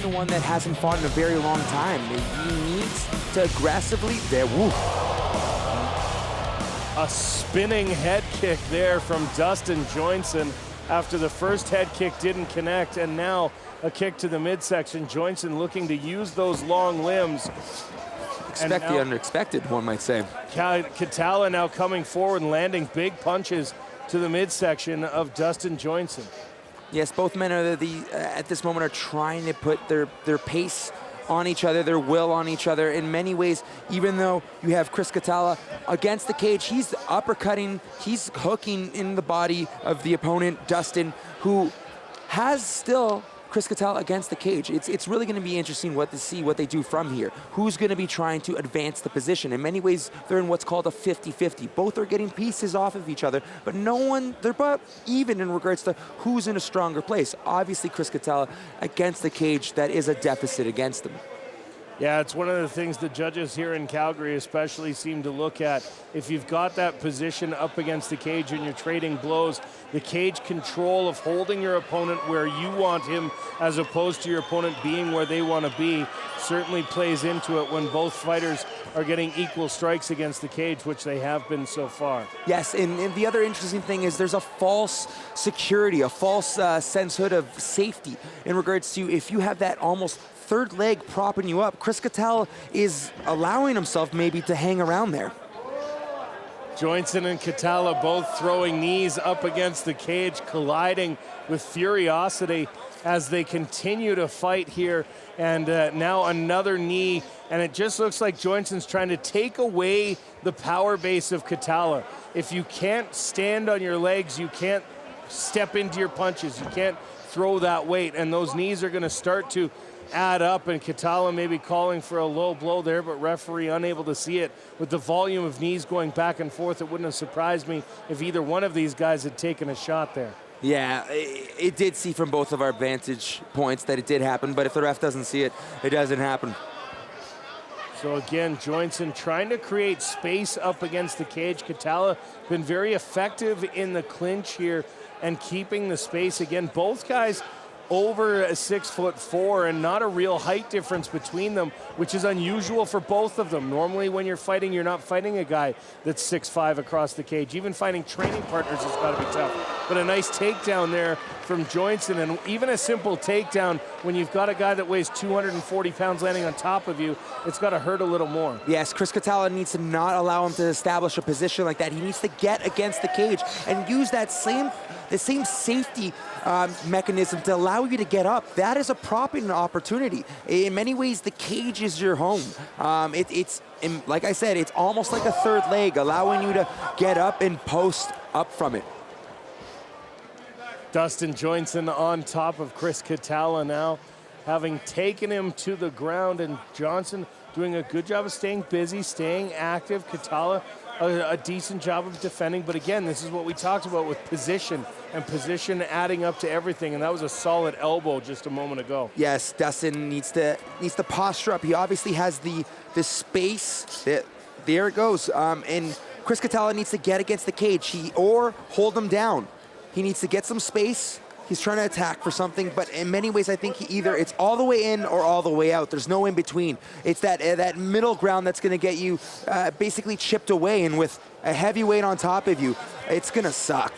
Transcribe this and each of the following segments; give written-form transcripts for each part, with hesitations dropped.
Dustin, one that hasn't fought in a very long time. He needs to aggressively, there, woo. A spinning head kick there from Dustin Joynson after the first head kick didn't connect, and now a kick to the midsection. Joynson looking to use those long limbs. Expect the unexpected, one might say. Catala now coming forward and landing big punches to the midsection of Dustin Joynson. Yes, both men are at this moment are trying to put their pace on each other, their will on each other. In many ways, even though you have Chris Catala against the cage, he's uppercutting, he's hooking in the body of the opponent, Dustin, who has still Chris Catala against the cage. It's really going to be interesting to see what they do from here. Who's going to be trying to advance the position? In many ways, they're in what's called a 50-50. Both are getting pieces off of each other, but they're about even in regards to who's in a stronger place. Obviously, Chris Catala against the cage, that is a deficit against him. Yeah, it's one of the things the judges here in Calgary especially seem to look at. If you've got that position up against the cage and you're trading blows, the cage control of holding your opponent where you want him as opposed to your opponent being where they want to be certainly plays into it when both fighters are getting equal strikes against the cage, which they have been so far. Yes, and the other interesting thing is there's a false security, a false sensehood of safety in regards to if you have that almost third leg propping you up. Chris Catala is allowing himself maybe to hang around there. Joynson and Catala both throwing knees up against the cage, colliding with furiosity as they continue to fight here. And now another knee, and it just looks like Joynson's trying to take away the power base of Catala. If you can't stand on your legs, you can't step into your punches, you can't throw that weight, and those knees are going to start to add up, and Catala maybe calling for a low blow there, but referee unable to see it. With the volume of knees going back and forth, it wouldn't have surprised me if either one of these guys had taken a shot there. Yeah, it did see from both of our vantage points that it did happen, but if the ref doesn't see it, it doesn't happen. So again, Joynson trying to create space up against the cage. Catala been very effective in the clinch here and keeping the space. Again, both guys over 6'4", and not a real height difference between them, which is unusual for both of them. Normally when you're fighting, you're not fighting a guy that's 6'5" across the cage. Even finding training partners has got to be tough. But a nice takedown there from Joynson, and even a simple takedown when you've got a guy that weighs 240 pounds landing on top of you, it's got to hurt a little more. Yes, Chris Catala needs to not allow him to establish a position like that. He needs to get against the cage and use the same safety mechanism to allow you to get up. That is a propping opportunity. In many ways, the cage is your home. Like I said, it's almost like a third leg, allowing you to get up and post up from it. Dustin Joynson on top of Chris Catala now, having taken him to the ground, and Johnson doing a good job of staying busy, staying active. Catala a decent job of defending, but again, this is what we talked about with position, and position adding up to everything, and that was a solid elbow just a moment ago. Yes, Dustin needs to posture up. He obviously has the space. There it goes. And Chris Catala needs to get against the cage or hold him down. He needs to get some space. He's trying to attack for something, but in many ways, I think it's all the way in or all the way out. There's no in between. It's that middle ground that's going to get you basically chipped away, and with a heavyweight on top of you, it's going to suck.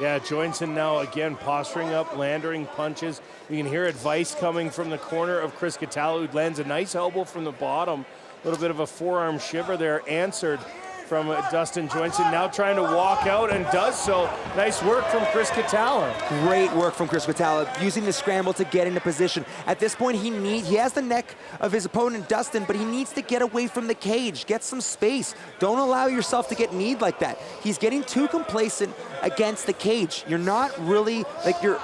Yeah, Joynson now again posturing up, landing punches. You can hear advice coming from the corner of Chris Catala, who lands a nice elbow from the bottom. A little bit of a forearm shiver there, answered from Dustin Joynson, now trying to walk out, and does so. Nice work from Chris Catala. Great work from Chris Catala, using the scramble to get into position. At this point, he has the neck of his opponent, Dustin, but he needs to get away from the cage, get some space. Don't allow yourself to get kneed like that. He's getting too complacent against the cage. You're not really,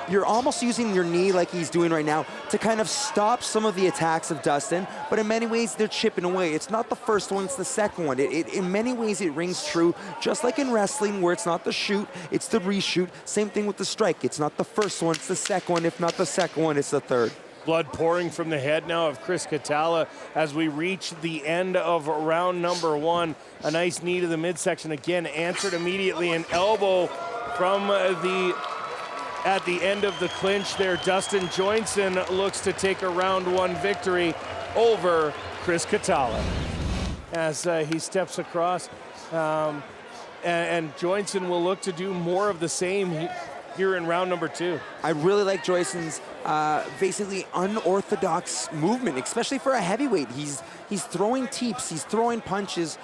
you're almost using your knee like he's doing right now to kind of stop some of the attacks of Dustin, but in many ways, they're chipping away. It's not the first one, it's the second one. In many ways, it rings true, just like in wrestling, where it's not the shoot, it's the reshoot. Same thing with the strike. It's not the first one, it's the second one. If not the second one, it's the third. Blood pouring from the head now of Chris Catala as we reach the end of round number one. A nice knee to the midsection, again answered immediately. An elbow from the at the end of the clinch there. Dustin Joynson looks to take a round 1 victory over Chris Catala as he steps across. And Joynson will look to do more of the same here in round number 2. I really like Joyson's basically unorthodox movement, especially for a heavyweight. He's throwing teeps, he's throwing punches.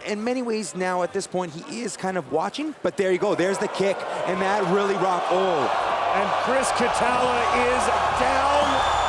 In many ways now at this point, he is kind of watching, but there you go, there's the kick, and that really rocked. Oh. And Chris Catala is down